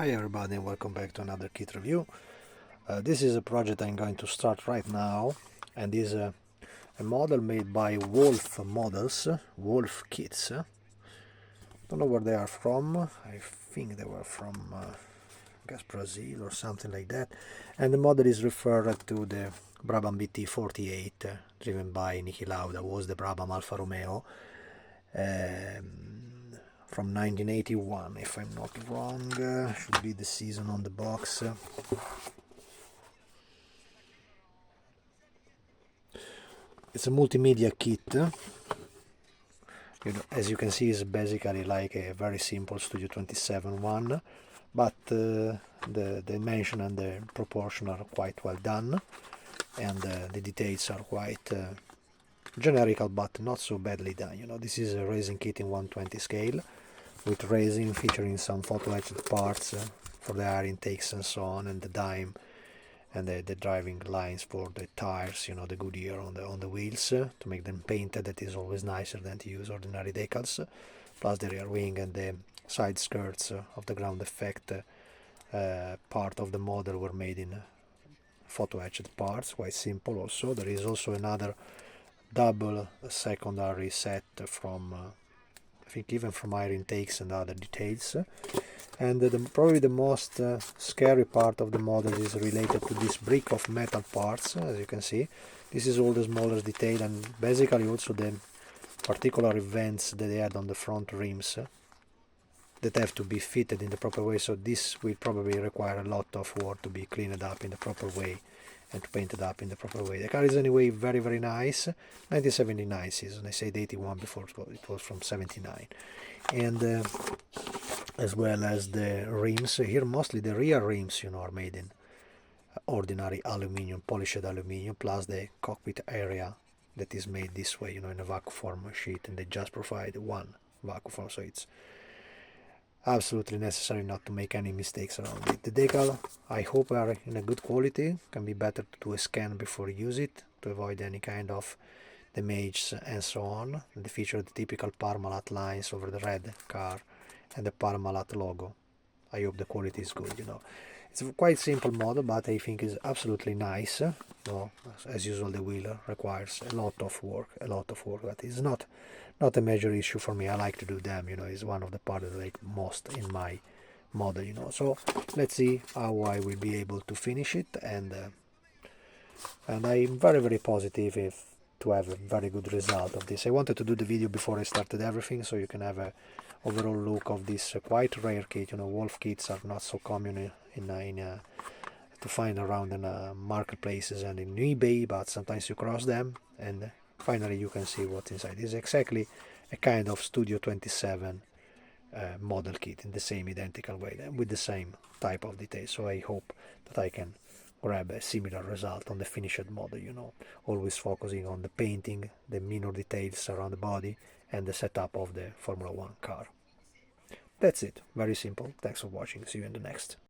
Hi everybody and welcome back to another kit review. This is a project I'm going to start right now, and is a model made by Wolf Models, Wolf Kits. Don't know where they are from. I think they were from I guess Brazil or something like that. And the model is referred to the Brabham bt48, driven by Niki Lauda, was the Brabham Alfa Romeo. From 1981, if I'm not wrong. Should be the season on the box. It's a multimedia kit. As you can see, it's basically like a very simple Studio 27 one, but the dimension and the proportion are quite well done, and the details are quite generical but not so badly done. This is a resin kit in 120 scale, with resin featuring some photo etched parts for the air intakes and so on, and the dime and the driving lines for the tires, the Goodyear on the wheels, to make them painted. That is always nicer than to use ordinary decals. Plus the rear wing and the side skirts of the ground effect part of the model were made in photo etched parts, quite simple. Also there is also another double secondary set from I think even from air intakes and other details. And probably the most scary part of the model is related to this brick of metal parts. As you can see, this is all the smallest detail, and basically also the particular vents that they had on the front rims that have to be fitted in the proper way. So this will probably require a lot of work to be cleaned up in the proper way and to paint it up in the proper way. The car is anyway very, very nice. 1979 season. I said 81 before, it was from 79. And as well as the rims here, mostly the rear rims are made in ordinary aluminium, polished aluminium, plus the cockpit area that is made this way, in a vacuum form sheet, and they just provide one vacuum form, so it's absolutely necessary not to make any mistakes around it. The decal, I hope, are in a good quality. Can be better to do a scan before you use it to avoid any kind of damage and so on. They feature the typical Parmalat lines over the red car and the Parmalat logo. I hope the quality is good. It's a quite simple model, but I think it's absolutely nice. As usual, the wheel requires a lot of work, but it's not a major issue for me. I like to do them. It's one of the parts that I like most in my model. So let's see how I will be able to finish it, and I'm very, very positive to have a very good result of this. I wanted to do the video before I started everything, so you can have a overall look of this quite rare kit. Wolf kits are not so common to find around in marketplaces and in eBay, but sometimes you cross them, and finally you can see what's inside. It's exactly a kind of Studio 27 model kit in the same identical way, with the same type of details. So I hope that I can grab a similar result on the finished model, always focusing on the painting, the minor details around the body, and the setup of the Formula 1 car. That's it. Very simple. Thanks for watching. See you in the next.